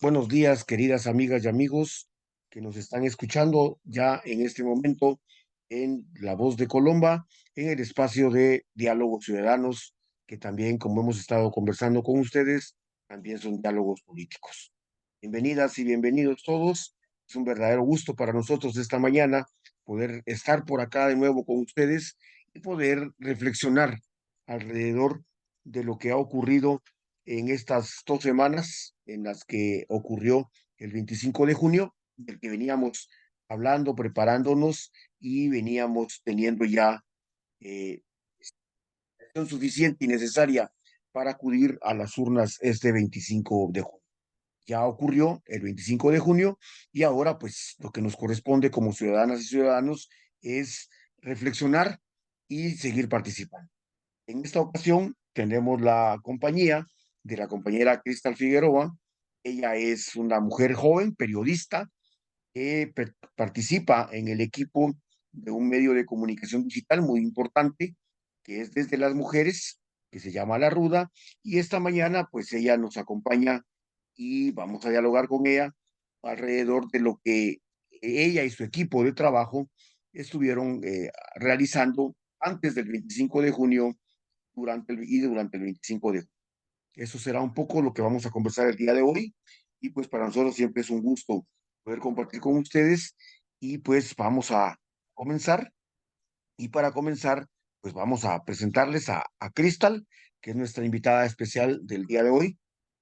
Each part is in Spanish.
buenos días, queridas amigas y amigos que nos están escuchando ya en este momento en La Voz de Colomba, en el espacio de Diálogos Ciudadanos, que también, como hemos estado conversando con ustedes, también son diálogos políticos. Bienvenidas y bienvenidos todos. Es un verdadero gusto para nosotros esta mañana poder estar por acá de nuevo con ustedes y poder reflexionar alrededor de lo que ha ocurrido en estas 2 semanas en las que ocurrió el 25 de junio, del que veníamos hablando, preparándonos y veníamos teniendo ya eh, suficiente y necesaria para acudir a las urnas este 25 de junio. Ya ocurrió el 25 de junio y ahora pues lo que nos corresponde como ciudadanas y ciudadanos es reflexionar y seguir participando. En esta ocasión tenemos la compañía de la compañera Cristal Figueroa. Ella es una mujer joven, periodista, que participa en el equipo de un medio de comunicación digital muy importante, que es Desde las Mujeres, que se llama La Ruda, y esta mañana pues ella nos acompaña y vamos a dialogar con ella alrededor de lo que ella y su equipo de trabajo estuvieron realizando antes del 25 de junio durante el 25 de junio. Eso será un poco lo que vamos a conversar el día de hoy y pues para nosotros siempre es un gusto poder compartir con ustedes y pues vamos a comenzar y para comenzar pues vamos a presentarles a Crystal, que es nuestra invitada especial del día de hoy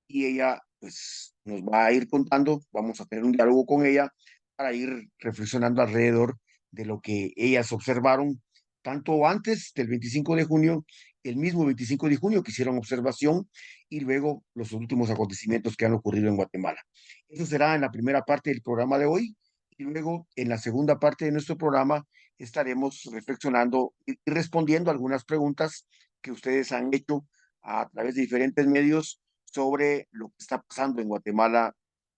y ella pues nos va a ir contando, vamos a tener un diálogo con ella para ir reflexionando alrededor de lo que ellas observaron, tanto antes del 25 de junio, el mismo 25 de junio que hicieron observación y luego los últimos acontecimientos que han ocurrido en Guatemala. Eso será en la primera parte del programa de hoy y luego en la segunda parte de nuestro programa estaremos reflexionando y respondiendo algunas preguntas que ustedes han hecho a través de diferentes medios sobre lo que está pasando en Guatemala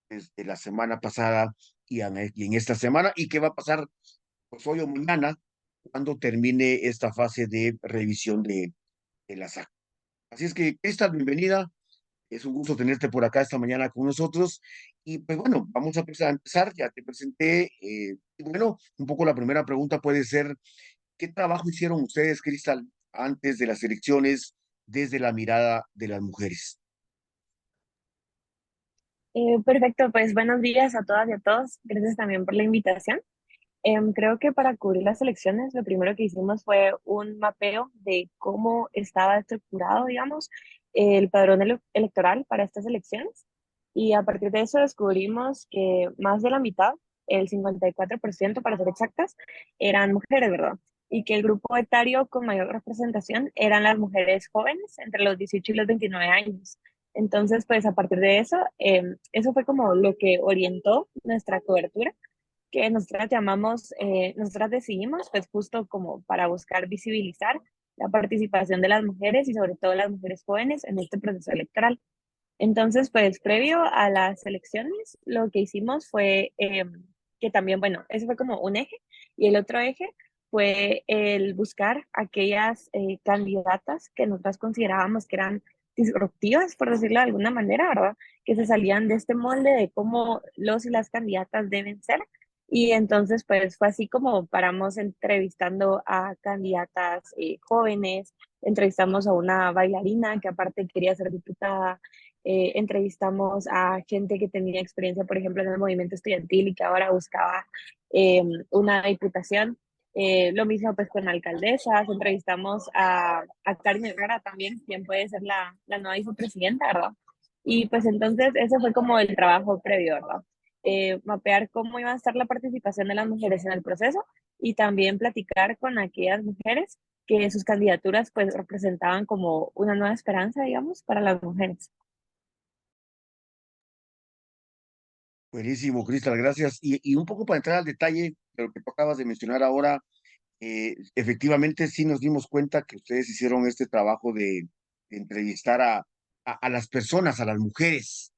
desde la semana pasada y en esta semana y qué va a pasar pues, hoy o mañana cuando termine esta fase de revisión de las actas. Así es que, Cristal, bienvenida. Es un gusto tenerte por acá esta mañana con nosotros. Y pues bueno, vamos a empezar. Ya te presenté. Y bueno, un poco la primera pregunta puede ser, ¿qué trabajo hicieron ustedes, Cristal, antes de las elecciones desde la mirada de las mujeres? Perfecto, pues buenos días a todas y a todos. Gracias también por la invitación. Creo que para cubrir las elecciones, lo primero que hicimos fue un mapeo de cómo estaba estructurado, digamos, el padrón electoral para estas elecciones. Y a partir de eso descubrimos que más de la mitad, el 54% para ser exactas, eran mujeres, ¿verdad? Y que el grupo etario con mayor representación eran las mujeres jóvenes entre los 18 y los 29 años. Entonces, pues a partir de eso, eso fue como lo que orientó nuestra cobertura, que nosotras decidimos, pues justo como para buscar visibilizar la participación de las mujeres y sobre todo las mujeres jóvenes en este proceso electoral. Entonces, pues previo a las elecciones, lo que hicimos fue que también, bueno, ese fue como un eje, y el otro eje fue el buscar aquellas candidatas que nosotras considerábamos que eran disruptivas, por decirlo de alguna manera, ¿verdad? Que se salían de este molde de cómo los y las candidatas deben ser. Y entonces, pues fue así como paramos entrevistando a candidatas jóvenes, entrevistamos a una bailarina que aparte quería ser diputada, entrevistamos a gente que tenía experiencia, por ejemplo, en el movimiento estudiantil y que ahora buscaba una diputación. Lo mismo pues con alcaldesas, entrevistamos a Karen Herrera también, quien puede ser la nueva vicepresidenta, ¿verdad? Y pues entonces ese fue como el trabajo previo, ¿verdad? Mapear cómo iba a estar la participación de las mujeres en el proceso y también platicar con aquellas mujeres que sus candidaturas pues representaban como una nueva esperanza, digamos, para las mujeres. Buenísimo, Cristal, gracias. Y un poco para entrar al detalle de lo que tú acabas de mencionar ahora, efectivamente sí nos dimos cuenta que ustedes hicieron este trabajo de entrevistar a las personas, a las mujeres,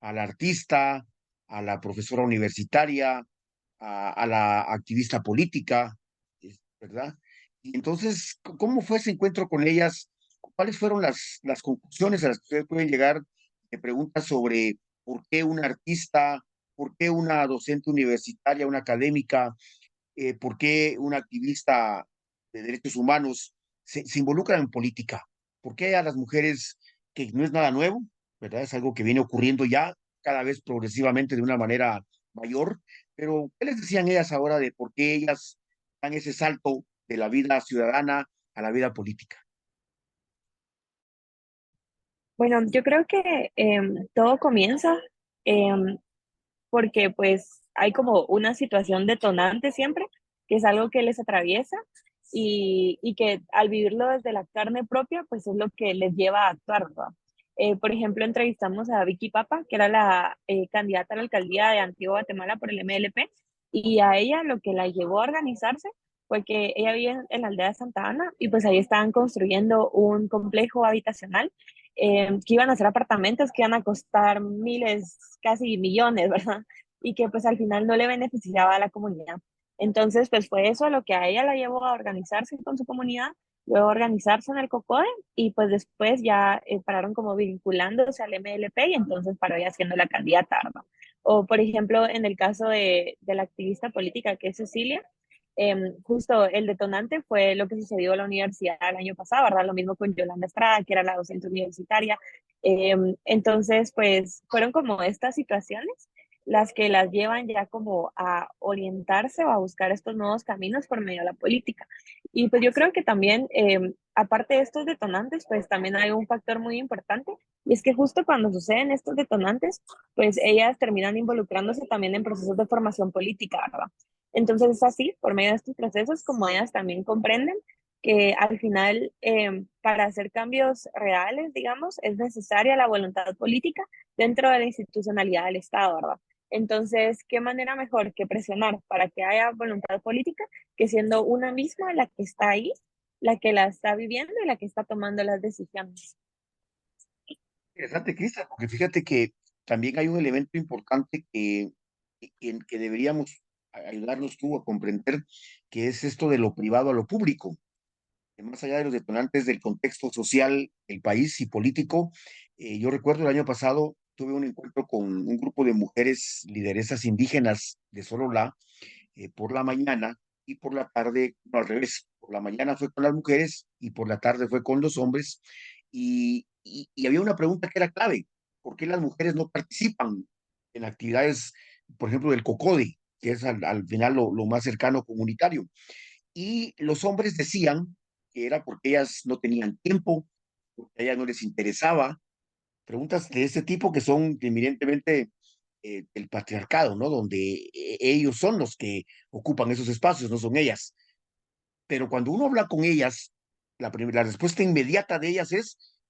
a la artista, a la profesora universitaria, a la activista política, ¿verdad? Y entonces, ¿cómo fue ese encuentro con ellas? ¿Cuáles fueron las conclusiones a las que ustedes pueden llegar me pregunta sobre por qué un artista, por qué una docente universitaria, una académica, por qué un activista de derechos humanos se involucran en política. ¿Por qué a las mujeres, que no es nada nuevo, ¿verdad? Es algo que viene ocurriendo ya cada vez progresivamente de una manera mayor, pero ¿qué les decían ellas ahora de por qué ellas dan ese salto de la vida ciudadana a la vida política? Bueno, yo creo que todo comienza em, porque pues hay como una situación detonante siempre, que es algo que les atraviesa y que al vivirlo desde la carne propia, pues es lo que les lleva a actuar, ¿verdad? Por ejemplo, entrevistamos a Vicky Papa, que era la candidata a la alcaldía de Antigua Guatemala por el MLP, y a ella lo que la llevó a organizarse fue que ella vive en la aldea de Santa Ana y pues ahí estaban construyendo un complejo habitacional que iban a ser apartamentos que iban a costar miles, casi millones, ¿verdad? Y que pues al final no le beneficiaba a la comunidad. Entonces, pues fue eso lo que a ella la llevó a organizarse con su comunidad, luego a organizarse en el COCODE y pues después ya pararon como vinculándose al MLP y entonces paró ya siendo la candidata, ¿verdad? O por ejemplo, en el caso de la activista política que es Cecilia, justo el detonante fue lo que sucedió en la universidad el año pasado, ¿verdad? Lo mismo con Yolanda Estrada, que era la docente universitaria. Entonces, pues fueron como estas situaciones las que las llevan ya como a orientarse o a buscar estos nuevos caminos por medio de la política. Y pues yo creo que también, aparte de estos detonantes, pues también hay un factor muy importante, y es que justo cuando suceden estos detonantes, pues ellas terminan involucrándose también en procesos de formación política, ¿verdad? Entonces es así, por medio de estos procesos, como ellas también comprenden que al final, para hacer cambios reales, digamos, es necesaria la voluntad política dentro de la institucionalidad del Estado, ¿verdad? Entonces, ¿qué manera mejor que presionar para que haya voluntad política que siendo una misma la que está ahí, la que la está viviendo y la que está tomando las decisiones? Interesante, Cristian, porque fíjate que también hay un elemento importante que deberíamos ayudarnos tú a comprender, que es esto de lo privado a lo público. Que más allá de los detonantes del contexto social, el país y político, yo recuerdo el año pasado tuve un encuentro con un grupo de mujeres lideresas indígenas de Sololá por la mañana y por la tarde, no, al revés, por la mañana fue con las mujeres y por la tarde fue con los hombres y había una pregunta que era clave: ¿por qué las mujeres no participan en actividades, por ejemplo, del COCODE, que es al final lo más cercano comunitario? Y los hombres decían que era porque ellas no tenían tiempo, porque a ellas no les interesaba. Preguntas de este tipo que son eminentemente el patriarcado, ¿no? Donde ellos son los que ocupan esos espacios, no son ellas. Pero cuando uno habla con ellas, la respuesta inmediata de ellas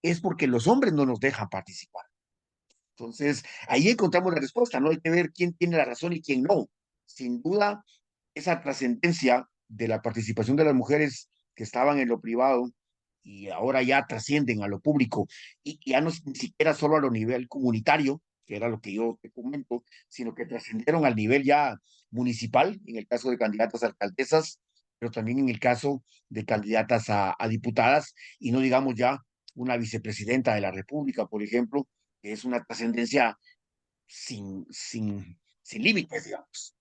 es porque los hombres no nos dejan participar. Entonces, ahí encontramos la respuesta, ¿no? Hay que ver quién tiene la razón y quién no. Sin duda, esa trascendencia de la participación de las mujeres que estaban en lo privado y ahora ya trascienden a lo público y ya no es ni siquiera solo a lo nivel comunitario, que era lo que yo te comento, sino que trascendieron al nivel ya municipal, en el caso de candidatas a alcaldesas, pero también en el caso de candidatas a diputadas, y no digamos ya una vicepresidenta de la República, por ejemplo, que es una trascendencia sin límites, digamos.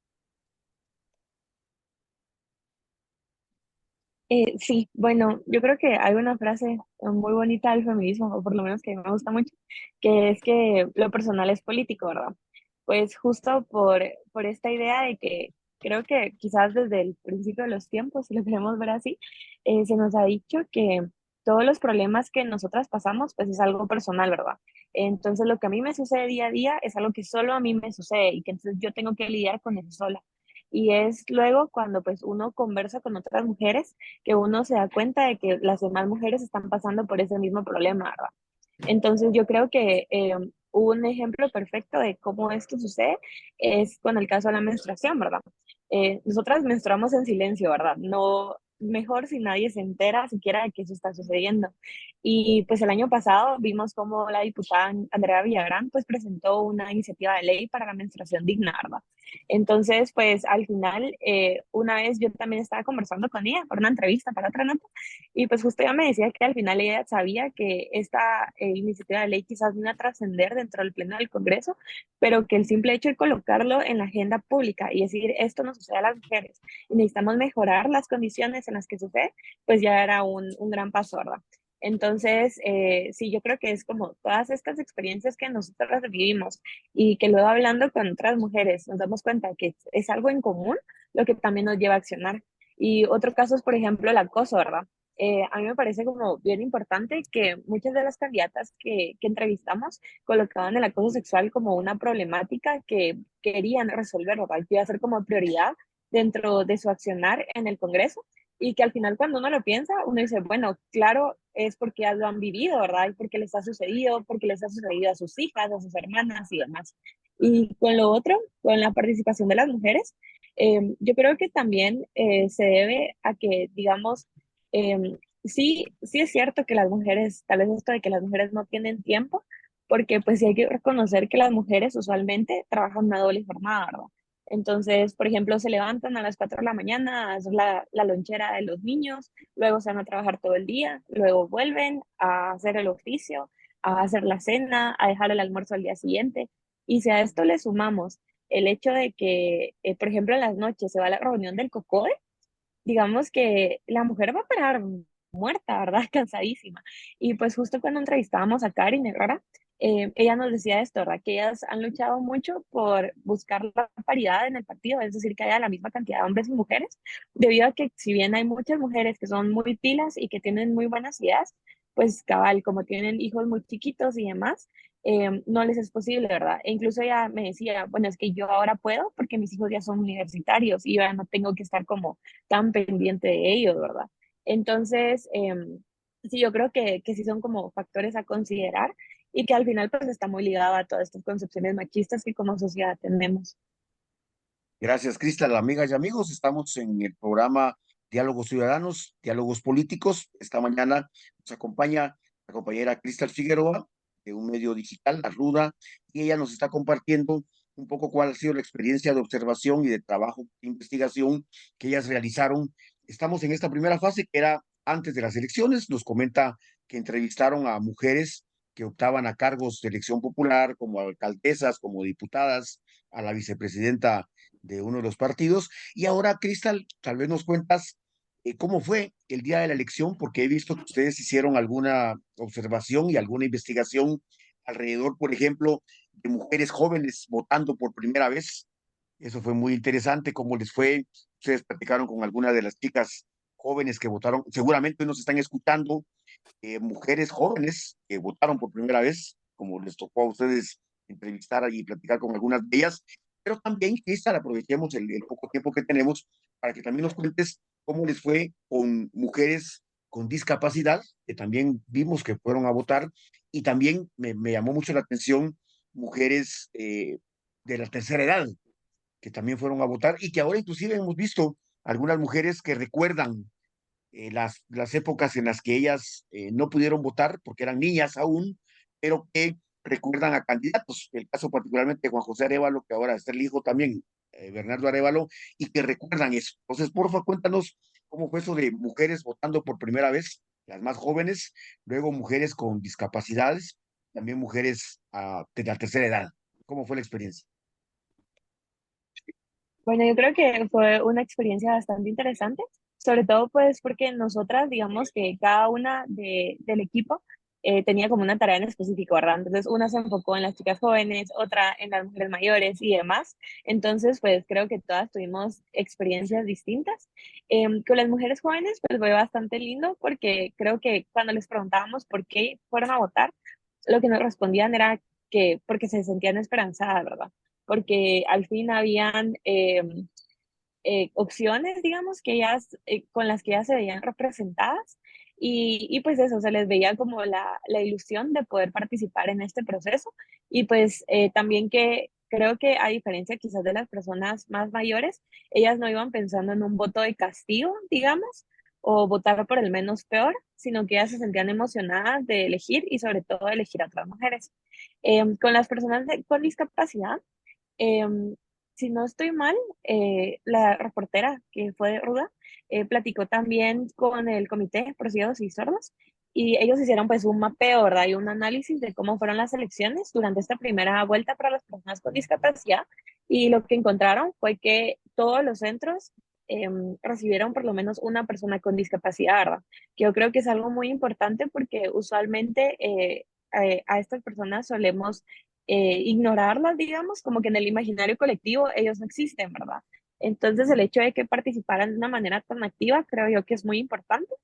Sí, bueno, yo creo que hay una frase muy bonita del feminismo, o por lo menos que a mí me gusta mucho, que es que lo personal es político, ¿verdad? Pues justo por esta idea de que creo que quizás desde el principio de los tiempos, si lo queremos ver así, se nos ha dicho que todos los problemas que nosotras pasamos, pues es algo personal, ¿verdad? Entonces lo que a mí me sucede día a día es algo que solo a mí me sucede y que entonces yo tengo que lidiar con eso sola. Y es luego cuando pues uno conversa con otras mujeres que uno se da cuenta de que las demás mujeres están pasando por ese mismo problema, ¿verdad? Entonces yo creo que un ejemplo perfecto de cómo esto sucede es con el caso de la menstruación, ¿verdad? Nosotras menstruamos en silencio, ¿verdad? No, mejor si nadie se entera siquiera de que eso está sucediendo. Y pues el año pasado vimos cómo la diputada Andrea Villagrán pues presentó una iniciativa de ley para la menstruación digna, ¿verdad? Entonces, pues al final, una vez yo también estaba conversando con ella para una entrevista, para otra nota, y pues justo ella me decía que al final ella sabía que esta iniciativa de ley quizás no iba a trascender dentro del Pleno del Congreso, pero que el simple hecho de colocarlo en la agenda pública y decir esto no sucede a las mujeres y necesitamos mejorar las condiciones en las que sucede, pues ya era un gran paso, ¿verdad? Entonces, sí, yo creo que es como todas estas experiencias que nosotros vivimos y que luego hablando con otras mujeres nos damos cuenta que es algo en común lo que también nos lleva a accionar. Y otro caso es, por ejemplo, el acoso, ¿verdad? A mí me parece como bien importante que muchas de las candidatas que entrevistamos colocaban el acoso sexual como una problemática que querían resolver, ¿verdad? Que iba a ser como prioridad dentro de su accionar en el Congreso y que al final cuando uno lo piensa, uno dice, bueno, claro, es porque ya lo han vivido, ¿verdad? Y porque les ha sucedido, porque les ha sucedido a sus hijas, a sus hermanas y demás. Y con lo otro, con la participación de las mujeres, yo creo que también se debe a que, digamos, sí es cierto que las mujeres, tal vez esto de que las mujeres no tienen tiempo, porque pues sí hay que reconocer que las mujeres usualmente trabajan una doble jornada, ¿verdad? Entonces, por ejemplo, se levantan a las 4 de la mañana a hacer la lonchera de los niños, luego se van a trabajar todo el día, luego vuelven a hacer el oficio, a hacer la cena, a dejar el almuerzo al día siguiente. Y si a esto le sumamos el hecho de que, por ejemplo, en las noches se va a la reunión del COCODE, digamos que la mujer va a parar muerta, ¿verdad? Cansadísima. Y pues justo cuando entrevistábamos a Karen Herrera, ella nos decía esto, ¿verdad? Que ellas han luchado mucho por buscar la paridad en el partido, es decir, que haya la misma cantidad de hombres y mujeres, debido a que si bien hay muchas mujeres que son muy pilas y que tienen muy buenas ideas, pues cabal, como tienen hijos muy chiquitos y demás, no les es posible, ¿verdad? E incluso ella me decía, bueno, es que yo ahora puedo porque mis hijos ya son universitarios y yo ya no tengo que estar como tan pendiente de ellos, ¿verdad? Entonces, sí, yo creo que sí son como factores a considerar y que al final pues está muy ligado a todas estas concepciones machistas que como sociedad tenemos. Gracias, Cristal. Amigas y amigos, estamos en el programa Diálogos Ciudadanos, Diálogos Políticos. Esta mañana nos acompaña la compañera Cristal Figueroa de un medio digital, La Ruda, y ella nos está compartiendo un poco cuál ha sido la experiencia de observación y de trabajo de investigación que ellas realizaron. Estamos en esta primera fase que era antes de las elecciones. Nos comenta que entrevistaron a mujeres que optaban a cargos de elección popular, como alcaldesas, como diputadas, a la vicepresidenta de uno de los partidos. Y ahora, Cristal, tal vez nos cuentas cómo fue el día de la elección, porque he visto que ustedes hicieron alguna observación y alguna investigación alrededor, por ejemplo, de mujeres jóvenes votando por primera vez. Eso fue muy interesante, cómo les fue. Ustedes platicaron con algunas de las chicas jóvenes que votaron. Seguramente nos están escuchando mujeres jóvenes que votaron por primera vez, como les tocó a ustedes entrevistar y platicar con algunas de ellas, pero también, Cristal, aprovechemos el poco tiempo que tenemos para que también nos cuentes cómo les fue con mujeres con discapacidad, que también vimos que fueron a votar, y también me llamó mucho la atención mujeres de la tercera edad, que también fueron a votar, y que ahora inclusive hemos visto algunas mujeres que recuerdan las épocas en las que ellas no pudieron votar porque eran niñas aún, pero que recuerdan a candidatos, el caso particularmente de Juan José Arevalo, que ahora está el hijo también, Bernardo Arevalo, y que recuerdan eso. Entonces, por favor, cuéntanos cómo fue eso de mujeres votando por primera vez, las más jóvenes, luego mujeres con discapacidades, también mujeres de la tercera edad. ¿Cómo fue la experiencia? Bueno, yo creo que fue una experiencia bastante interesante, sobre todo pues porque nosotras, digamos que cada una del equipo tenía como una tarea en específico, ¿verdad? Entonces una se enfocó en las chicas jóvenes, otra en las mujeres mayores y demás. Entonces pues creo que todas tuvimos experiencias distintas. Con las mujeres jóvenes pues fue bastante lindo porque creo que cuando les preguntábamos por qué fueron a votar, lo que nos respondían era que porque se sentían esperanzadas, ¿verdad? Porque al fin habían opciones, digamos, que ellas, con las que ellas se veían representadas y pues eso, se les veía como la ilusión de poder participar en este proceso y pues también que creo que a diferencia quizás de las personas más mayores, ellas no iban pensando en un voto de castigo, digamos, o votar por el menos peor, sino que ellas se sentían emocionadas de elegir y sobre todo de elegir a otras mujeres. Con las personas con discapacidad, Em, si no estoy mal, la reportera que fue de Ruda platicó también con el Comité por Ciegos y Sordos y ellos hicieron pues un mapeo, ¿verdad? Y un análisis de cómo fueron las elecciones durante esta primera vuelta para las personas con discapacidad y lo que encontraron fue que todos los centros recibieron por lo menos una persona con discapacidad, ¿verdad? Que yo creo que es algo muy importante porque usualmente a estas personas solemos ignorarlas, digamos, como que en el imaginario colectivo ellos no existen, ¿verdad? Entonces el hecho de que participaran de una manera tan activa creo yo que es muy importante,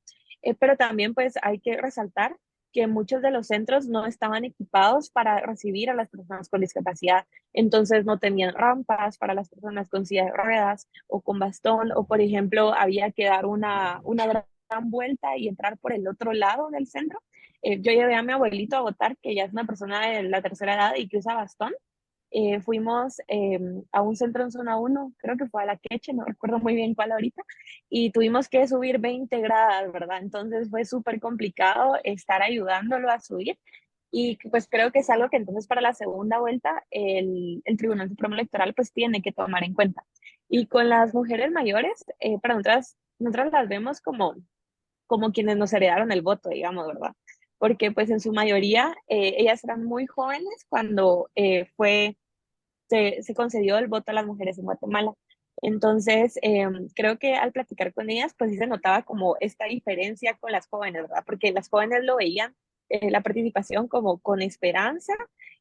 pero también pues hay que resaltar que muchos de los centros no estaban equipados para recibir a las personas con discapacidad, entonces no tenían rampas para las personas con silla de ruedas o con bastón, o por ejemplo había que dar una gran vuelta y entrar por el otro lado del centro. Yo llevé a mi abuelito a votar, que ya es una persona de la tercera edad y que usa bastón. Fuimos a un centro en zona uno, creo que fue a La Queche, no recuerdo muy bien cuál ahorita, y tuvimos que subir 20 gradas, ¿verdad? Entonces fue súper complicado estar ayudándolo a subir. Y pues creo que es algo que entonces para la segunda vuelta el Tribunal Supremo Electoral pues tiene que tomar en cuenta. Y con las mujeres mayores, para nosotras las vemos como quienes nos heredaron el voto, digamos, ¿verdad? Porque pues en su mayoría ellas eran muy jóvenes cuando se concedió el voto a las mujeres en Guatemala. Entonces, creo que al platicar con ellas, pues sí se notaba como esta diferencia con las jóvenes, ¿verdad? Porque las jóvenes lo veían la participación como con esperanza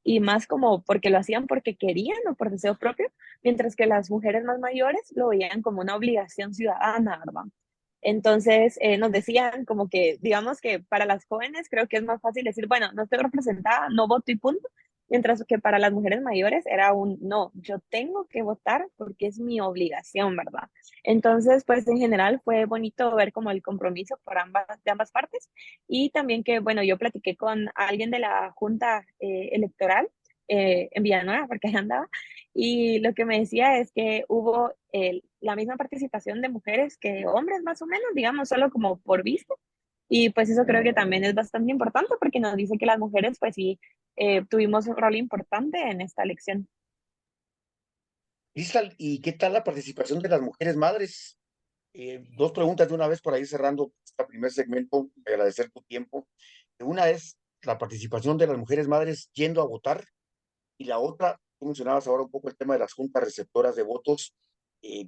y más como porque lo hacían porque querían o por deseo propio, mientras que las mujeres más mayores lo veían como una obligación ciudadana, ¿verdad? Entonces nos decían como que, digamos que para las jóvenes creo que es más fácil decir, bueno, no estoy representada, no voto y punto, mientras que para las mujeres mayores era un, no, yo tengo que votar porque es mi obligación, ¿verdad? Entonces, pues en general fue bonito ver como el compromiso de ambas partes y también que, bueno, yo platiqué con alguien de la Junta Electoral en Villanueva, porque ahí andaba, y lo que me decía es que hubo la misma participación de mujeres que hombres, más o menos, digamos, solo como por vista. Y pues eso creo que también es bastante importante porque nos dice que las mujeres, pues sí, tuvimos un rol importante en esta elección. Cristal, ¿y qué tal la participación de las mujeres madres? Dos preguntas de una vez para ir cerrando este primer segmento, agradecer tu tiempo. Una es la participación de las mujeres madres yendo a votar y la otra, tú mencionabas ahora un poco el tema de las juntas receptoras de votos.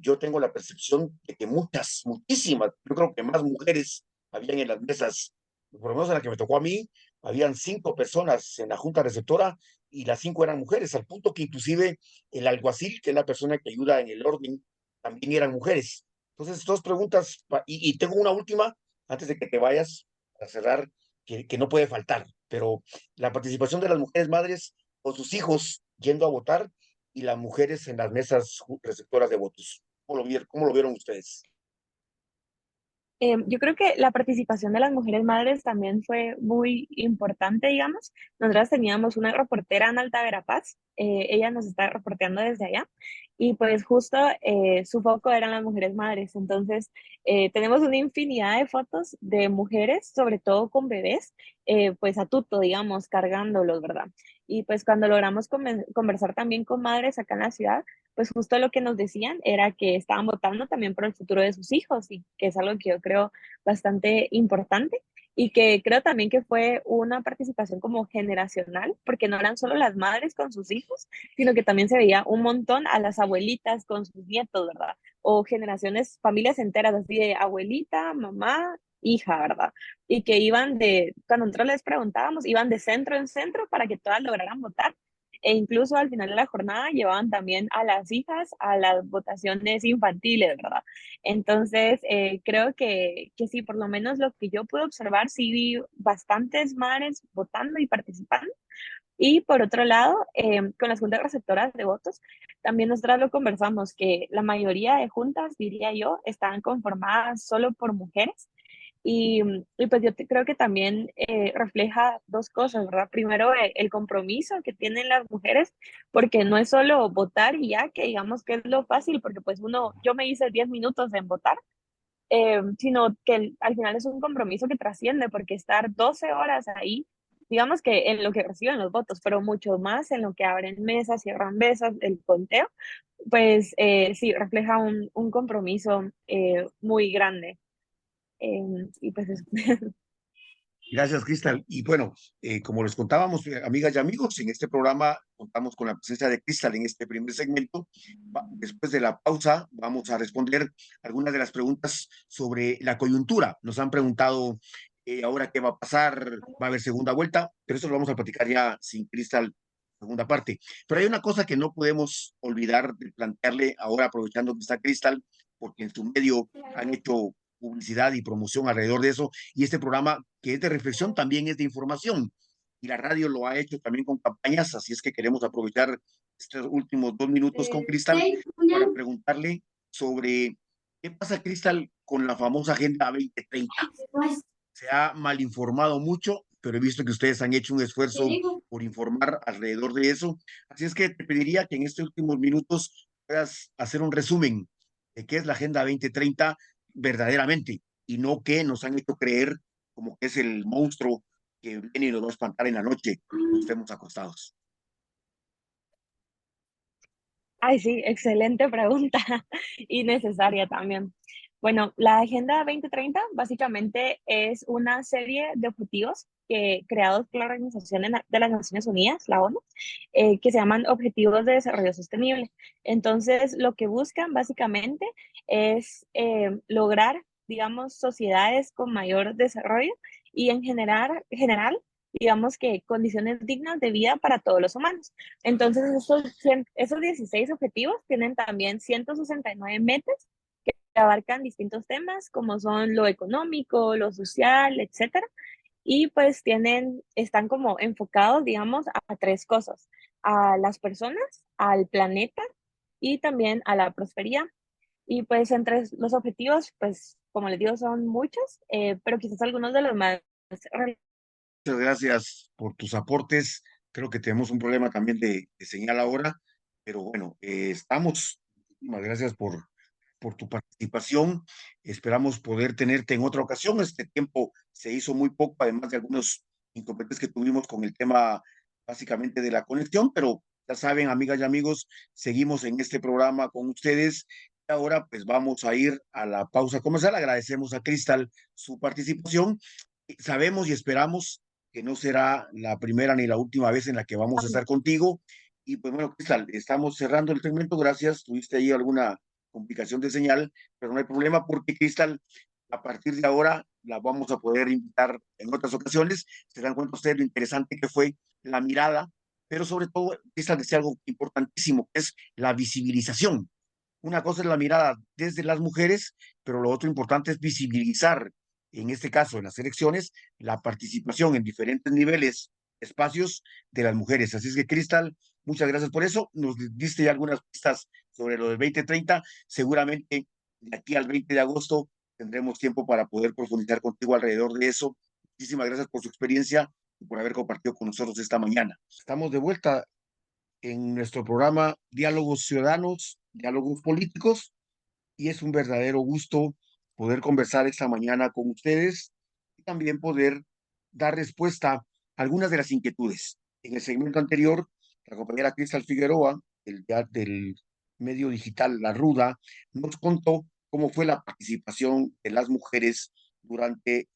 Yo tengo la percepción de que muchas, muchísimas, yo creo que más mujeres habían en las mesas, por lo menos en la que me tocó a mí, habían 5 personas en la junta receptora y las 5 eran mujeres, al punto que inclusive el alguacil, que es la persona que ayuda en el orden, también eran mujeres. Entonces, dos preguntas, y tengo una última, antes de que te vayas, para cerrar, que no puede faltar, pero la participación de las mujeres madres con sus hijos yendo a votar y las mujeres en las mesas receptoras de votos. Cómo lo vieron ustedes? Yo creo que la participación de las mujeres madres también fue muy importante, digamos. Nosotras teníamos una reportera en Alta Verapaz, ella nos está reporteando desde allá, y pues justo su foco eran las mujeres madres. Entonces, tenemos una infinidad de fotos de mujeres, sobre todo con bebés, pues a tuto, digamos, cargándolos, ¿verdad? Y pues cuando logramos conversar también con madres acá en la ciudad, pues justo lo que nos decían era que estaban votando también por el futuro de sus hijos y que es algo que yo creo bastante importante y que creo también que fue una participación como generacional, porque no eran solo las madres con sus hijos, sino que también se veía un montón a las abuelitas con sus nietos, ¿verdad? O generaciones, familias enteras, así de abuelita, mamá, hija, ¿verdad? Y que iban cuando nosotros les preguntábamos, iban de centro en centro para que todas lograran votar e incluso al final de la jornada llevaban también a las hijas a las votaciones infantiles, ¿verdad? Entonces, creo que sí, por lo menos lo que yo pude observar, sí vi bastantes madres votando y participando. Y por otro lado, con las juntas receptoras de votos, también nosotros lo conversamos, que la mayoría de juntas, diría yo, estaban conformadas solo por mujeres y pues creo que también refleja dos cosas, ¿verdad? Primero, el compromiso que tienen las mujeres, porque no es solo votar y ya, que digamos que es lo fácil, porque pues yo me hice 10 minutos en votar, sino que al final es un compromiso que trasciende, porque estar 12 horas ahí, digamos que en lo que reciben los votos, pero mucho más en lo que abren mesas, cierran mesas, el conteo, pues sí, refleja un compromiso muy grande. Y pues eso. Gracias, Cristal. Y bueno, como les contábamos, amigas y amigos, en este programa contamos con la presencia de Cristal en este primer segmento. Después de la pausa, vamos a responder algunas de las preguntas sobre la coyuntura. Nos han preguntado ahora qué va a pasar, va a haber segunda vuelta, pero eso lo vamos a platicar ya sin Cristal, segunda parte. Pero hay una cosa que no podemos olvidar de plantearle ahora, aprovechando que está Cristal, porque en su medio han hecho publicidad y promoción alrededor de eso, y este programa que es de reflexión también es de información, y la radio lo ha hecho también con campañas, así es que queremos aprovechar estos últimos 2 minutos con Cristal para preguntarle sobre qué pasa, Cristal, con la famosa Agenda 2030. Se ha mal informado mucho, pero he visto que ustedes han hecho un esfuerzo por informar alrededor de eso. Así es que te pediría que en estos últimos minutos puedas hacer un resumen de qué es la Agenda 2030 verdaderamente y no que nos han hecho creer como que es el monstruo que viene y nos va a espantar en la noche cuando estemos acostados. Ay, sí, excelente pregunta y necesaria también. Bueno, la Agenda 2030 básicamente es una serie de objetivos creados por la Organización de las Naciones Unidas, la ONU, que se llaman Objetivos de Desarrollo Sostenible. Entonces, lo que buscan básicamente es lograr, digamos, sociedades con mayor desarrollo y en general, digamos que condiciones dignas de vida para todos los humanos. Entonces, esos 16 objetivos tienen también 169 metas que abarcan distintos temas como son lo económico, lo social, etcétera. Y pues están como enfocados, digamos, a tres cosas: a las personas, al planeta y también a la prosperidad. Y pues entre los objetivos, pues como les digo, son muchos, pero quizás algunos de los más Muchas gracias por tus aportes. Creo que tenemos un problema también de señal ahora, pero bueno, estamos. Muchísimas gracias por tu participación. Esperamos poder tenerte en otra ocasión. Este tiempo se hizo muy poco, además de algunos inconvenientes que tuvimos con el tema básicamente de la conexión, pero ya saben, amigas y amigos, seguimos en este programa con ustedes. Ahora pues vamos a ir a la pausa comercial. Agradecemos a Cristal su participación. Sabemos y esperamos que no será la primera ni la última vez en la que vamos a estar contigo. Y pues bueno, Cristal, estamos cerrando el segmento. Gracias. Tuviste ahí alguna complicación de señal, pero no hay problema porque Cristal, a partir de ahora, la vamos a poder invitar en otras ocasiones. Se dan cuenta ustedes lo interesante que fue la mirada, pero sobre todo, Cristal decía algo importantísimo, que es la visibilización. Una cosa es la mirada desde las mujeres, pero lo otro importante es visibilizar, en este caso, en las elecciones, la participación en diferentes niveles, espacios de las mujeres. Así es que, Cristal, muchas gracias por eso. Nos diste ya algunas pistas sobre lo del 2030. Seguramente de aquí al 20 de agosto tendremos tiempo para poder profundizar contigo alrededor de eso. Muchísimas gracias por su experiencia y por haber compartido con nosotros esta mañana. Estamos de vuelta en nuestro programa Diálogos Ciudadanos, Diálogos Políticos, y es un verdadero gusto poder conversar esta mañana con ustedes y también poder dar respuesta a algunas de las inquietudes. En el segmento anterior, la compañera Cristal Figueroa, del medio digital La Ruda, nos contó cómo fue la participación de las mujeres durante,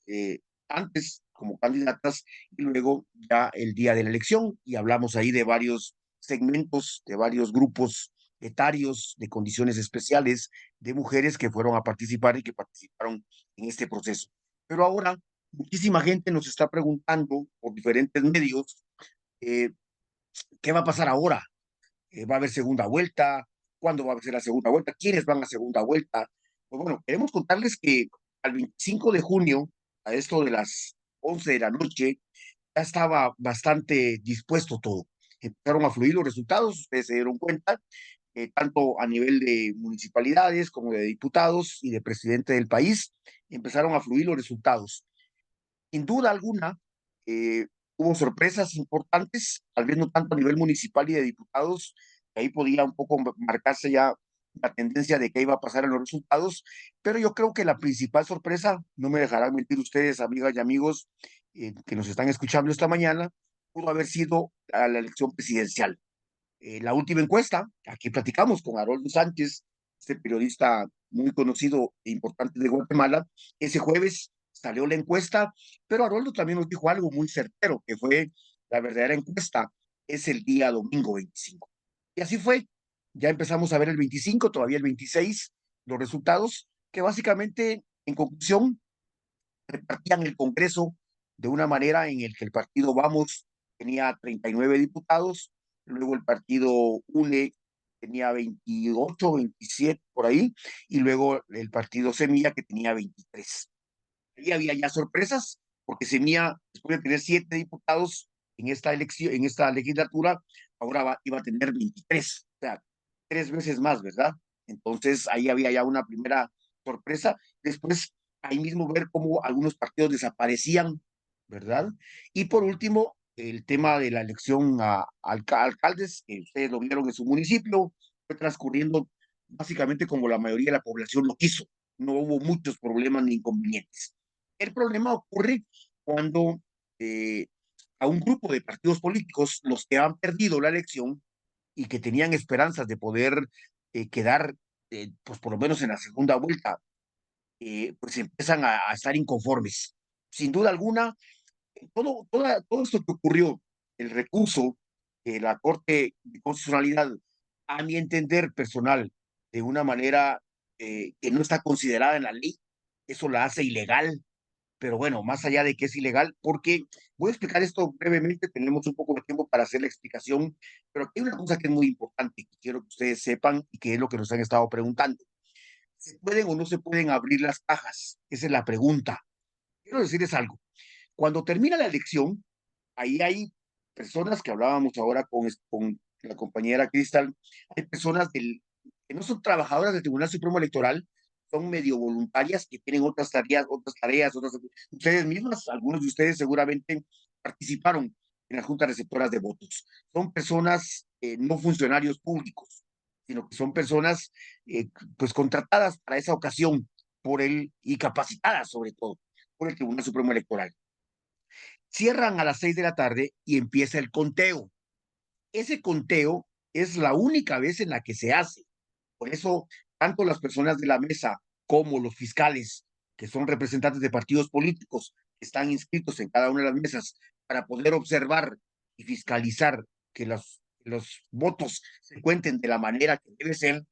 antes como candidatas y luego ya el día de la elección, y hablamos ahí de varios segmentos, de varios grupos etarios, de condiciones especiales, de mujeres que fueron a participar y que participaron en este proceso. Pero ahora muchísima gente nos está preguntando por diferentes medios, eh, ¿qué va a pasar ahora? ¿Va a haber segunda vuelta? ¿Cuándo va a ser la segunda vuelta? ¿Quiénes van a segunda vuelta? Pues bueno, queremos contarles que al 25 de junio, a esto de las 11 de la noche, ya estaba bastante dispuesto todo. Empezaron a fluir los resultados, ustedes se dieron cuenta, tanto a nivel de municipalidades como de diputados y de presidente del país, empezaron a fluir los resultados. Sin duda alguna, eh, hubo sorpresas importantes, tal vez no tanto a nivel municipal y de diputados, ahí podía un poco marcarse ya la tendencia de qué iba a pasar en los resultados, pero yo creo que la principal sorpresa, no me dejarán mentir ustedes, amigas y amigos, que nos están escuchando esta mañana, pudo haber sido a la elección presidencial. La última encuesta, aquí platicamos con Haroldo Sánchez, este periodista muy conocido e importante de Guatemala, ese jueves salió la encuesta, pero Haroldo también nos dijo algo muy certero, que fue la verdadera encuesta, es el día domingo 25. Y así fue, ya empezamos a ver el 25, todavía el 26, los resultados, que básicamente, en conclusión, repartían el Congreso de una manera en el que el partido Vamos tenía 39 diputados, luego el partido UNE tenía 28, 27 por ahí, y luego el partido Semilla que tenía 23. Ahí había ya sorpresas, porque Semilla, después de tener 7 diputados en esta elección, en esta legislatura, ahora iba a tener 23, o sea, 3 veces más, ¿verdad? Entonces ahí había ya una primera sorpresa. Después, ahí mismo ver cómo algunos partidos desaparecían, ¿verdad? Y por último, el tema de la elección a alcaldes, que ustedes lo vieron en su municipio, fue transcurriendo básicamente como la mayoría de la población lo quiso. No hubo muchos problemas ni inconvenientes. El problema ocurre cuando eh, a un grupo de partidos políticos, los que han perdido la elección y que tenían esperanzas de poder quedar, pues por lo menos en la segunda vuelta, pues empiezan a estar inconformes. Sin duda alguna, todo esto que ocurrió, el recurso de la Corte de Constitucionalidad, a mi entender personal, de una manera que no está considerada en la ley, eso la hace ilegal, pero bueno, más allá de que es ilegal, porque voy a explicar esto brevemente, tenemos un poco de tiempo para hacer la explicación, pero hay una cosa que es muy importante que quiero que ustedes sepan y que es lo que nos han estado preguntando. ¿Se pueden o no se pueden abrir las cajas? Esa es la pregunta. Quiero decirles algo. Cuando termina la elección, ahí hay personas que hablábamos ahora con la compañera Cristal, hay personas que no son trabajadoras del Tribunal Supremo Electoral, son medio voluntarias que tienen ustedes mismas, algunos de ustedes seguramente participaron en las juntas receptoras de votos. Son personas, no funcionarios públicos, sino que son personas pues contratadas para esa ocasión y capacitadas sobre todo por el Tribunal Supremo Electoral. Cierran a las 6 de la tarde y empieza el conteo. Ese conteo es la única vez en la que se hace. Por eso, tanto las personas de la mesa como los fiscales, que son representantes de partidos políticos, que están inscritos en cada una de las mesas para poder observar y fiscalizar que los votos se cuenten de la manera que debe ser,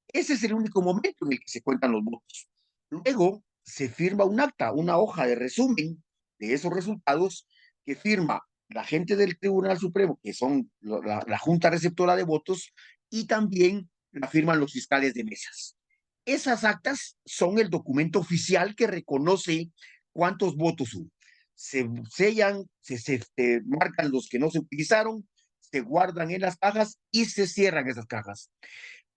ese es el único momento en el que se cuentan los votos. Luego se firma un acta, una hoja de resumen de esos resultados que firma la gente del Tribunal Supremo, que son la Junta Receptora de Votos, y también la firman los fiscales de mesas. Esas actas son el documento oficial que reconoce cuántos votos hubo. Se sellan, se marcan los que no se utilizaron, se guardan en las cajas y se cierran esas cajas.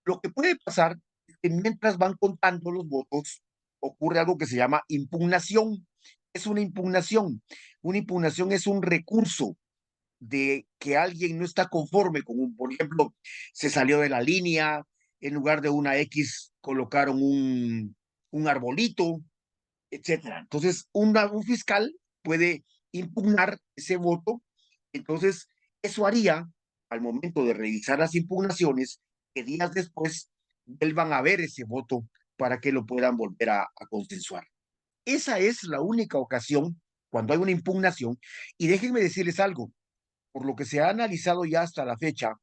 Lo que puede pasar es que mientras van contando los votos, ocurre algo que se llama impugnación. Es una impugnación. Una impugnación es un recurso de que alguien no está conforme con por ejemplo, se salió de la línea, en lugar de una X colocaron un arbolito, etcétera. Entonces, un fiscal puede impugnar ese voto. Entonces, eso haría, al momento de revisar las impugnaciones, que días después vuelvan a ver ese voto para que lo puedan volver a consensuar. Esa es la única ocasión cuando hay una impugnación. Y déjenme decirles algo, por lo que se ha analizado ya hasta la fecha,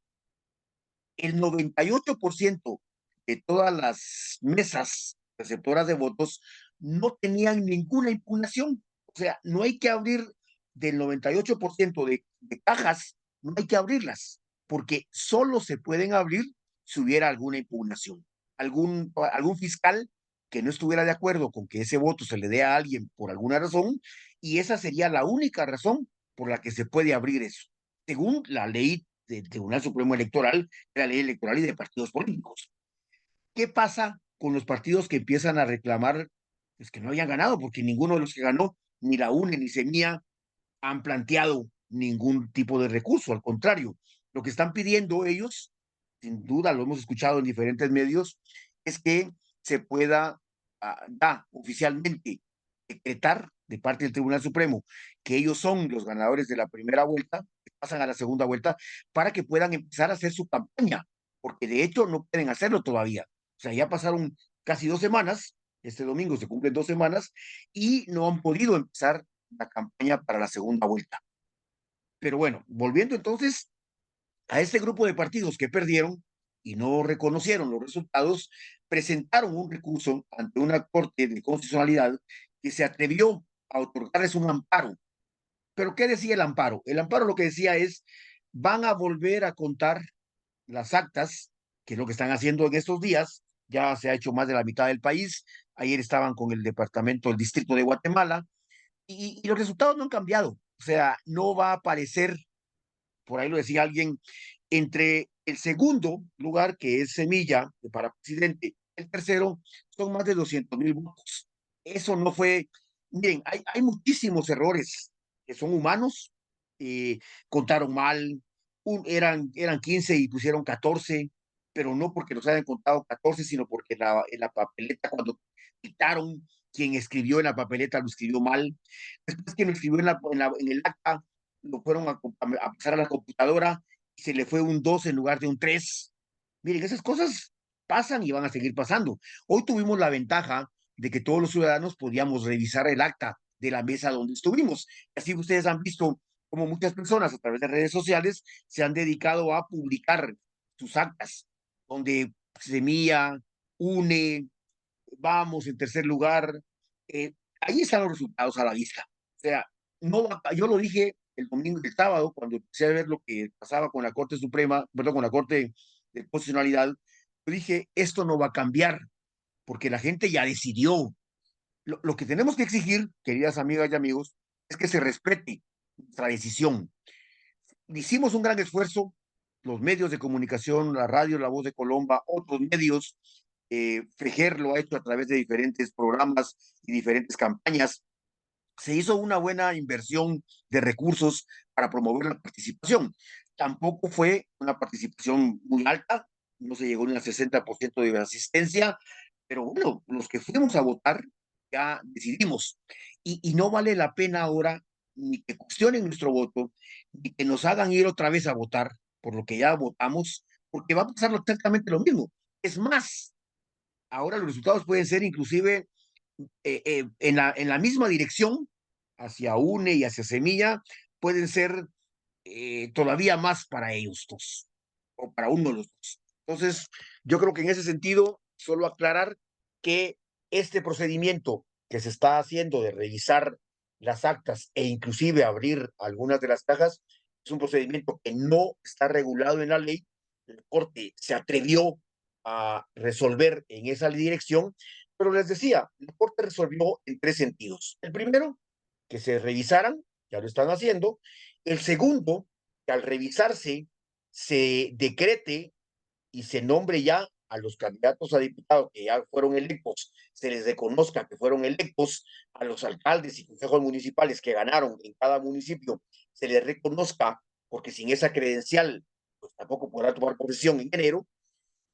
el 98% de todas las mesas receptoras de votos no tenían ninguna impugnación. O sea, no hay que abrir del 98% de cajas, no hay que abrirlas, porque solo se pueden abrir si hubiera alguna impugnación. Algún fiscal que no estuviera de acuerdo con que ese voto se le dé a alguien por alguna razón, y esa sería la única razón por la que se puede abrir eso, según la ley del Tribunal Supremo Electoral, de la ley electoral y de partidos políticos. ¿Qué pasa con los partidos que empiezan a reclamar pues, que no habían ganado? Porque ninguno de los que ganó, ni la UNE ni Semilla, han planteado ningún tipo de recurso. Al contrario, lo que están pidiendo ellos sin duda lo hemos escuchado en diferentes medios, es que se pueda ya oficialmente decretar de parte del Tribunal Supremo que ellos son los ganadores de la primera vuelta, que pasan a la segunda vuelta, para que puedan empezar a hacer su campaña, porque de hecho no pueden hacerlo todavía. O sea, ya pasaron casi 2 semanas, este domingo se cumplen 2 semanas, y no han podido empezar la campaña para la segunda vuelta. Pero bueno, volviendo entonces a este grupo de partidos que perdieron y no reconocieron los resultados, presentaron un recurso ante una corte de constitucionalidad que se atrevió a otorgarles un amparo. ¿Pero qué decía el amparo? El amparo lo que decía es, van a volver a contar las actas, que es lo que están haciendo en estos días, ya se ha hecho más de la mitad del país, ayer estaban con el departamento, el distrito de Guatemala, y los resultados no han cambiado, o sea, no va a aparecer, por ahí lo decía alguien, entre el segundo lugar, que es Semilla para presidente, el tercero, son más de 200,000 votos. Eso no fue, miren, hay muchísimos errores que son humanos, eh, contaron mal, eran 15 y pusieron 14, pero no porque los hayan contado 14, sino porque en la papeleta, cuando quitaron, quien escribió en la papeleta lo escribió mal. Después quien lo escribió en el acta, lo fueron a pasar a la computadora y se le fue un 2 en lugar de un 3. Miren, esas cosas pasan y van a seguir pasando. Hoy tuvimos la ventaja de que todos los ciudadanos podíamos revisar el acta de la mesa donde estuvimos. Así ustedes han visto como muchas personas a través de redes sociales se han dedicado a publicar sus actas, donde Semilla, UNE, vamos en tercer lugar. Ahí están los resultados a la vista. O sea, no, yo lo dije el domingo, el sábado, cuando empecé a ver lo que pasaba con la Corte Suprema, perdón, con la Corte de Constitucionalidad, yo dije, esto no va a cambiar, porque la gente ya decidió. Lo que tenemos que exigir, queridas amigas y amigos, es que se respete nuestra decisión. Hicimos un gran esfuerzo, los medios de comunicación, la radio, La Voz de Colomba, otros medios, Fejer lo ha hecho a través de diferentes programas y diferentes campañas. Se hizo una buena inversión de recursos para promover la participación. Tampoco fue una participación muy alta, no se llegó ni al 60% de asistencia, pero bueno, los que fuimos a votar ya decidimos. Y no vale la pena ahora ni que cuestionen nuestro voto, ni que nos hagan ir otra vez a votar por lo que ya votamos, porque va a pasar exactamente lo mismo. Es más, ahora los resultados pueden ser inclusive en la misma dirección, hacia UNE y hacia Semilla, pueden ser todavía más para ellos dos, o para uno de los dos. Entonces, yo creo que en ese sentido, solo aclarar que este procedimiento que se está haciendo de revisar las actas e inclusive abrir algunas de las cajas, es un procedimiento que no está regulado en la ley. La Corte se atrevió a resolver en esa dirección, pero les decía, la Corte resolvió en tres sentidos. El primero, que se revisaran, ya lo están haciendo. El segundo, que al revisarse se decrete y se nombre ya a los candidatos a diputados que ya fueron electos, se les reconozca que fueron electos, a los alcaldes y consejos municipales que ganaron en cada municipio, se les reconozca, porque sin esa credencial, pues tampoco podrá tomar posesión en enero.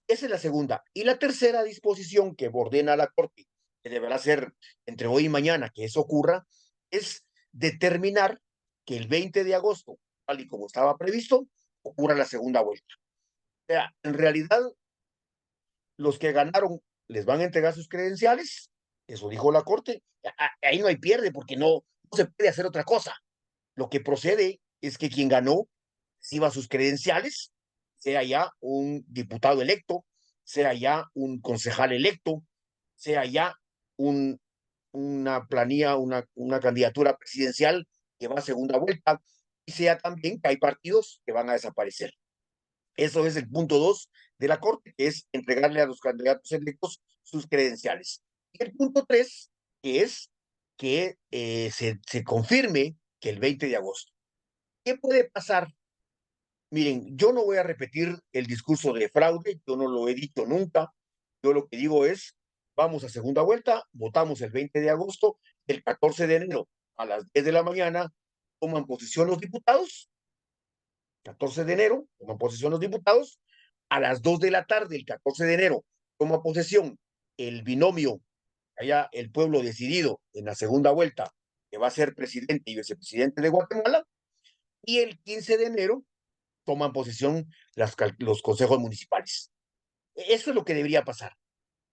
Esa es la segunda. Y la tercera disposición que ordena la Corte, que deberá ser entre hoy y mañana que eso ocurra, es determinar que el 20 de agosto, tal y como estaba previsto, ocurra la segunda vuelta. O sea, en realidad, los que ganaron les van a entregar sus credenciales, eso dijo la Corte. Ahí no hay pierde porque no se puede hacer otra cosa. Lo que procede es que quien ganó reciba sus credenciales, sea ya un diputado electo, sea ya un concejal electo, sea ya un, una planilla, una candidatura presidencial que va a segunda vuelta, y sea también que hay partidos que van a desaparecer. Eso es el punto 2 de la Corte, que es entregarle a los candidatos electos sus credenciales. Y el punto 3, que es que se confirme que el 20 de agosto. ¿Qué puede pasar? Miren, yo no voy a repetir el discurso de fraude, yo no lo he dicho nunca. Yo lo que digo es, vamos a segunda vuelta, votamos el 20 de agosto, el 14 de enero a las 10 de la mañana toman posesión los diputados, 14 de enero toman posesión los diputados, A las 2 de la tarde, el 14 de enero, toma posesión el binomio, allá el pueblo decidido en la segunda vuelta, que va a ser presidente y vicepresidente de Guatemala, y el 15 de enero toman posesión los consejos municipales. Eso es lo que debería pasar.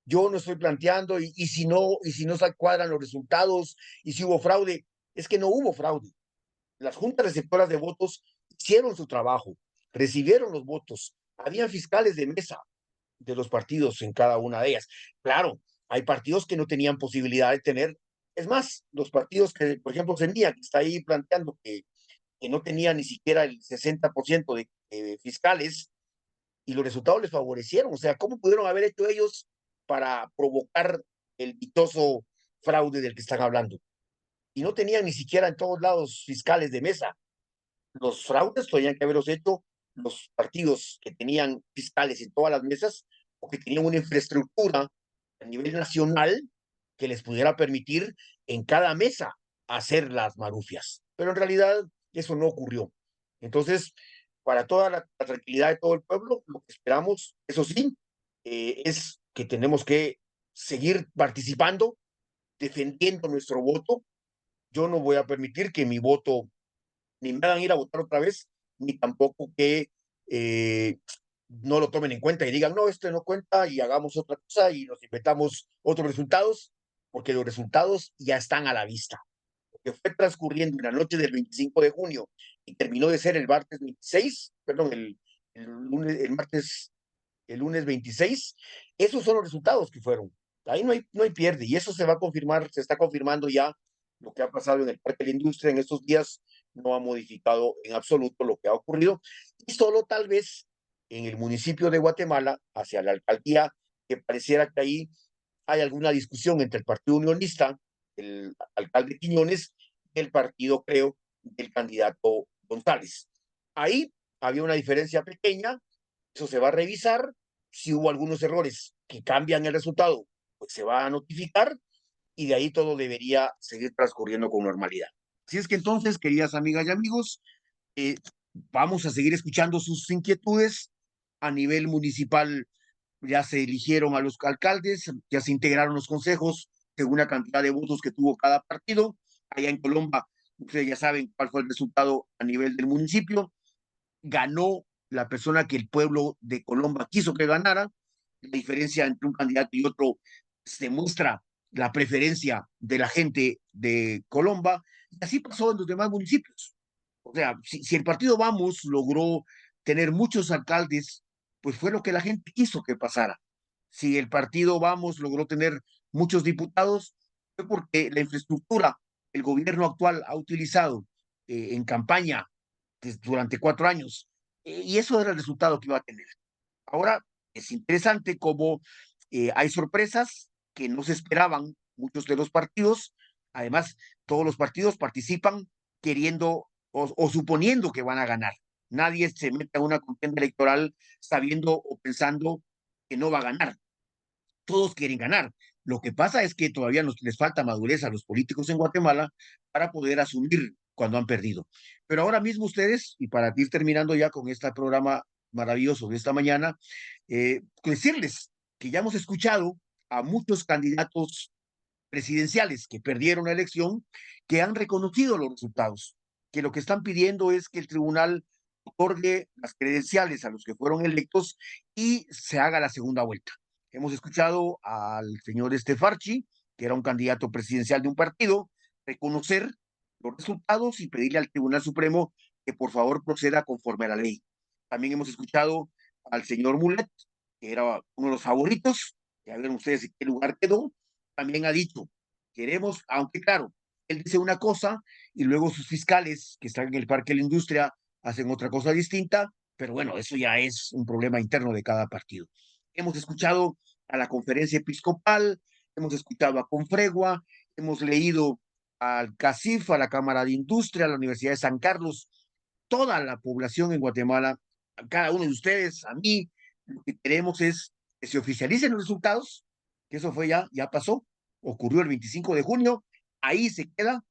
Yo no estoy planteando, y si no se cuadran los resultados, y si hubo fraude, es que no hubo fraude. Las juntas receptoras de votos hicieron su trabajo, recibieron los votos, había fiscales de mesa de los partidos en cada una de ellas. Claro, hay partidos que no tenían posibilidad de tener, es más, los partidos que, por ejemplo, Semilla, que está ahí planteando que no tenía ni siquiera el 60% de fiscales, y los resultados les favorecieron. O sea, ¿cómo pudieron haber hecho ellos para provocar el dichoso fraude del que están hablando? Y no tenían ni siquiera en todos lados fiscales de mesa. Los fraudes tenían que haberlos hecho los partidos que tenían fiscales en todas las mesas o que tenían una infraestructura a nivel nacional que les pudiera permitir en cada mesa hacer las marufias. Pero en realidad eso no ocurrió. Entonces, para toda la tranquilidad de todo el pueblo, lo que esperamos, eso sí, es que tenemos que seguir participando, defendiendo nuestro voto. Yo no voy a permitir que mi voto ni me hagan ir a votar otra vez, ni tampoco que eh, no lo tomen en cuenta y digan, no, este no cuenta y hagamos otra cosa y nos inventamos otros resultados, porque los resultados ya están a la vista. Lo que fue transcurriendo en la noche del 25 de junio y terminó de ser el martes 26, perdón, el lunes 26, esos son los resultados que fueron. Ahí no hay pierde y eso se va a confirmar, se está confirmando ya lo que ha pasado en el Parque de la Industria en estos días, no ha modificado en absoluto lo que ha ocurrido y solo tal vez en el municipio de Guatemala, hacia la alcaldía, que pareciera que ahí hay alguna discusión entre el Partido Unionista, el alcalde Quiñones, y el partido, creo, del candidato González. Ahí había una diferencia pequeña, eso se va a revisar. Si hubo algunos errores que cambian el resultado, pues se va a notificar y de ahí todo debería seguir transcurriendo con normalidad. Así es que entonces, queridas amigas y amigos, eh, vamos a seguir escuchando sus inquietudes. A nivel municipal ya se eligieron a los alcaldes, ya se integraron los consejos según la cantidad de votos que tuvo cada partido. Allá en Colombia, ustedes ya saben cuál fue el resultado a nivel del municipio. Ganó la persona que el pueblo de Colombia quiso que ganara. La diferencia entre un candidato y otro se muestra la preferencia de la gente de Colombia. Y así pasó en los demás municipios. O sea, si el partido Vamos logró tener muchos alcaldes, pues fue lo que la gente quiso que pasara. Si el partido Vamos logró tener muchos diputados, fue porque la infraestructura el gobierno actual ha utilizado en campaña durante 4 años. Y eso era el resultado que iba a tener. Ahora es interesante cómo hay sorpresas que no se esperaban muchos de los partidos. Además, todos los partidos participan queriendo o suponiendo que van a ganar. Nadie se mete a una contienda electoral sabiendo o pensando que no va a ganar. Todos quieren ganar. Lo que pasa es que todavía les falta madurez a los políticos en Guatemala para poder asumir cuando han perdido. Pero ahora mismo ustedes, y para ir terminando ya con este programa maravilloso de esta mañana, decirles que ya hemos escuchado a muchos candidatos presidenciales que perdieron la elección, que han reconocido los resultados, que lo que están pidiendo es que el tribunal otorgue las credenciales a los que fueron electos y se haga la segunda vuelta. Hemos escuchado al señor Estefarchi, que era un candidato presidencial de un partido, reconocer los resultados y pedirle al Tribunal Supremo que por favor proceda conforme a la ley. También hemos escuchado al señor Mulet, que era uno de los favoritos, ya ven ustedes en qué lugar quedó, también ha dicho, queremos, aunque claro, él dice una cosa y luego sus fiscales que están en el Parque de la Industria hacen otra cosa distinta, pero bueno, eso ya es un problema interno de cada partido. Hemos escuchado a la conferencia episcopal, hemos escuchado a Confregua, hemos leído al CACIF, a la Cámara de Industria, a la Universidad de San Carlos, toda la población en Guatemala, a cada uno de ustedes, a mí, lo que queremos es que se oficialicen los resultados, que eso fue ya pasó, ocurrió el 25 de junio, ahí se queda,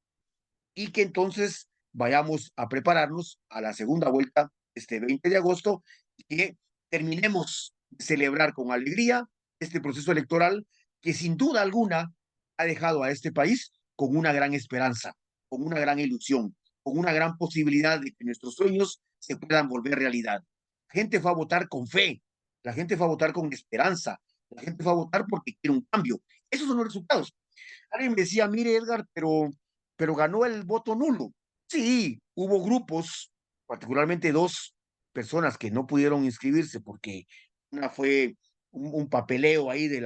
y que entonces vayamos a prepararnos a la segunda vuelta este 20 de agosto, y que terminemos de celebrar con alegría este proceso electoral que sin duda alguna ha dejado a este país con una gran esperanza, con una gran ilusión, con una gran posibilidad de que nuestros sueños se puedan volver realidad. La gente fue a votar con fe, la gente fue a votar con esperanza, la gente fue a votar porque quiere un cambio. Esos son los resultados. Alguien me decía, mire Edgar, pero ganó el voto nulo. Sí, hubo grupos, particularmente dos personas que no pudieron inscribirse porque una fue un papeleo ahí del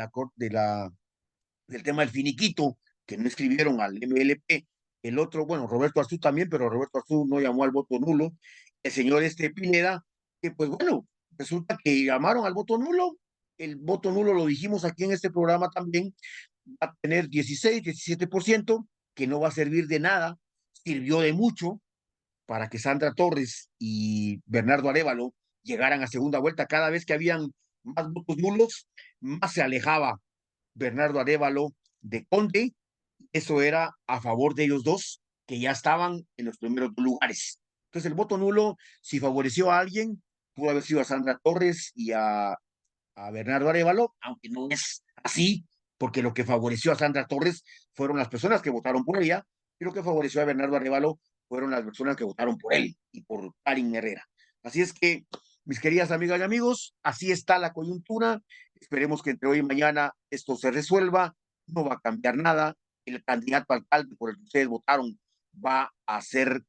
tema del finiquito, que no escribieron al MLP. El otro, bueno, Roberto Arzú también, pero Roberto Arzú no llamó al voto nulo. El señor Pineda, que pues bueno, resulta que llamaron al voto nulo. El voto nulo lo dijimos aquí en este programa también, va a tener 16, 17%, que no va a servir de nada, sirvió de mucho para que Sandra Torres y Bernardo Arévalo llegaran a segunda vuelta. Cada vez que habían más votos nulos, más se alejaba Bernardo Arévalo de Conde. Eso era a favor de ellos dos, que ya estaban en los primeros lugares. Entonces el voto nulo, si favoreció a alguien, pudo haber sido a Sandra Torres y a Bernardo Arévalo, aunque no es así, porque lo que favoreció a Sandra Torres fueron las personas que votaron por ella, y lo que favoreció a Bernardo Arévalo fueron las personas que votaron por él y por Karin Herrera. Así es que, mis queridas amigas y amigos, así está la coyuntura. Esperemos que entre hoy y mañana esto se resuelva. No va a cambiar nada. El candidato alcalde por el que ustedes votaron va a ser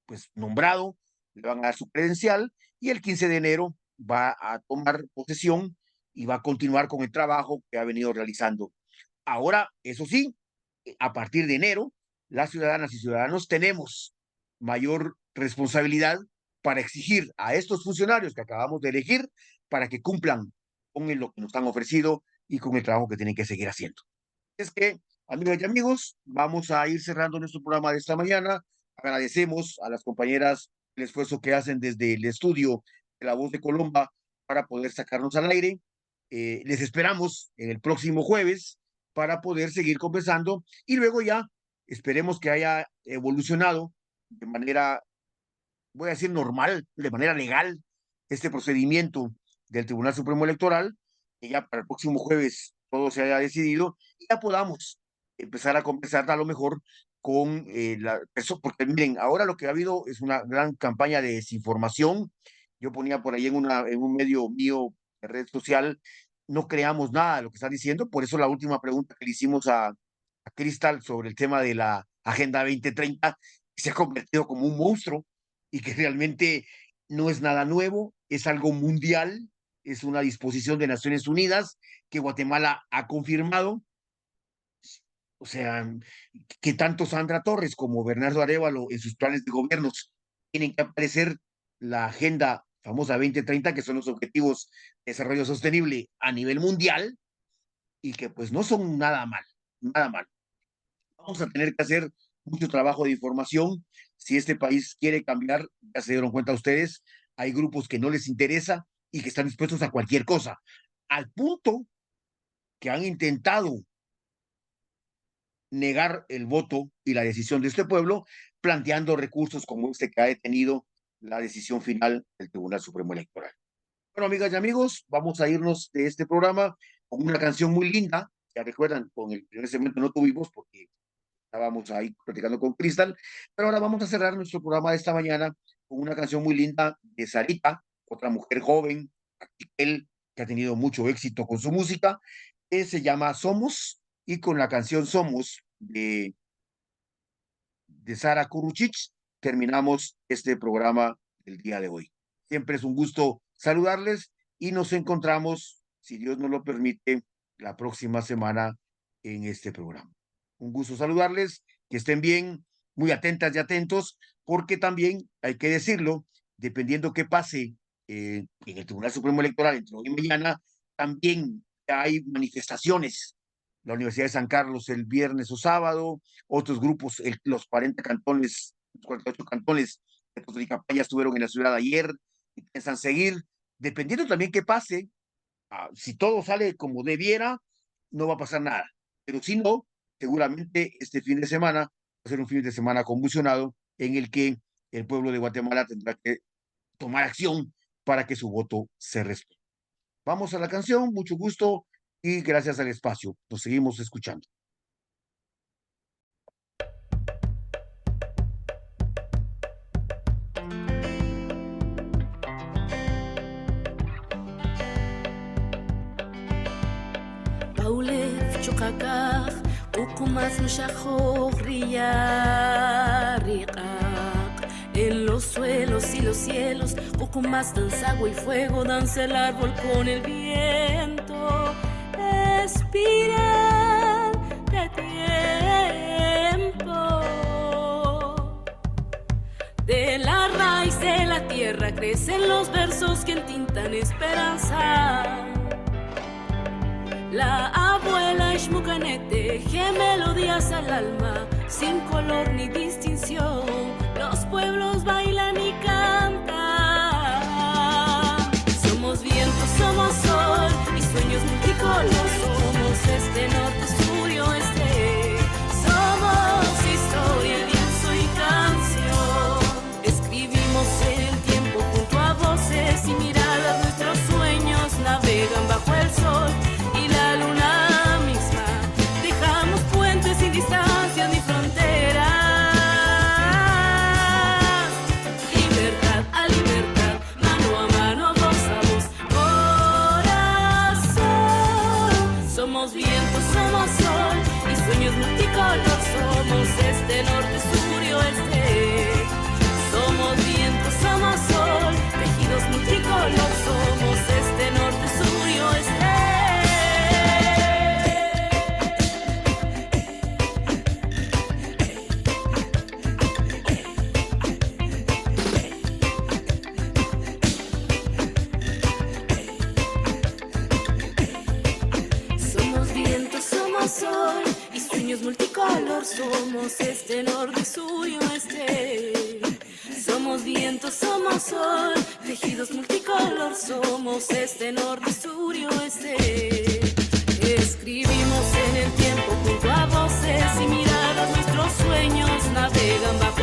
pues nombrado, le van a dar su credencial y el 15 de enero va a tomar posesión y va a continuar con el trabajo que ha venido realizando. Ahora, eso sí, a partir de enero, las ciudadanas y ciudadanos tenemos mayor responsabilidad para exigir a estos funcionarios que acabamos de elegir para que cumplan con lo que nos han ofrecido y con el trabajo que tienen que seguir haciendo. Es que, amigas y amigos, vamos a ir cerrando nuestro programa de esta mañana. Agradecemos a las compañeras el esfuerzo que hacen desde el estudio de La Voz de Colomba para poder sacarnos al aire. Les esperamos en el próximo jueves para poder seguir conversando y luego ya esperemos que haya evolucionado de manera, voy a decir normal, de manera legal, este procedimiento del Tribunal Supremo Electoral, que ya para el próximo jueves todo se haya decidido y ya podamos empezar a conversar a lo mejor con eso, porque miren, ahora lo que ha habido es una gran campaña de desinformación. Yo ponía por ahí en un medio mío de red social, no creamos nada de lo que están diciendo, por eso la última pregunta que le hicimos a Cristal sobre el tema de la Agenda 2030 se ha convertido como un monstruo y que realmente no es nada nuevo, es algo mundial, es una disposición de Naciones Unidas que Guatemala ha confirmado. O sea, que tanto Sandra Torres como Bernardo Arévalo en sus planes de gobiernos tienen que aparecer la Agenda famosa 2030, que son los objetivos de desarrollo sostenible a nivel mundial y que pues no son nada mal, nada mal. Vamos a tener que hacer mucho trabajo de información. Si este país quiere cambiar, ya se dieron cuenta ustedes, hay grupos que no les interesa y que están dispuestos a cualquier cosa, al punto que han intentado negar el voto y la decisión de este pueblo, planteando recursos como este que ha detenido la decisión final del Tribunal Supremo Electoral. Bueno, amigas y amigos, vamos a irnos de este programa con una canción muy linda. Ya recuerdan, con el primer segmento no tuvimos porque estábamos ahí platicando con Crystal, pero ahora vamos a cerrar nuestro programa de esta mañana con una canción muy linda de Sarita, otra mujer joven, él, que ha tenido mucho éxito con su música, que se llama Somos, y con la canción Somos de Sara Kuruchich terminamos este programa del día de hoy. Siempre es un gusto saludarles y nos encontramos, si Dios nos lo permite, la próxima semana en este programa. Un gusto saludarles, que estén bien, muy atentas y atentos, porque también hay que decirlo, dependiendo qué pase en el Tribunal Supremo Electoral entre hoy y mañana, también hay manifestaciones. La Universidad de San Carlos el viernes o sábado, otros grupos, los 40 cantones, los 48 cantones de Cotolicapaya estuvieron en la ciudad ayer y piensan seguir, dependiendo también qué pase. Si todo sale como debiera, no va a pasar nada. Pero si no, seguramente este fin de semana va a ser un fin de semana convulsionado en el que el pueblo de Guatemala tendrá que tomar acción para que su voto se respete. Vamos a la canción, mucho gusto y gracias al espacio. Nos seguimos escuchando. Paulef chukakaj, ukumas nushajoj riqaq. En los suelos y los cielos, ukumas danza agua y fuego, danza el árbol con el viento. Espiral de tiempo. De la raíz de la tierra crecen los versos que entintan esperanza. La abuela Ishmucanet teje melodías al alma, sin color ni distinción. Los pueblos bailan y cantan. Somos viento, somos sol y sueños multicolor. Somos este, norte, sur y oeste. Somos historia, lienzo y canción. Escribimos en el tiempo junto a voces y miradas. Nuestros sueños navegan bajo el sol. Sin distancias ni fronteras, libertad a libertad, mano a mano, voz a voz, corazón. Somos viento, somos sol y sueños multicolor. Somos este, norte, sur y oeste. Somos viento, somos sol, tejidos multicolor. Somos este, norte, sur y oeste. Sol y sueños multicolor. Somos este, norte, sur y oeste. Somos viento, somos sol, tejidos multicolor. Somos este, norte, sur y oeste. Escribimos en el tiempo junto a voces y miradas. Nuestros sueños navegan bajo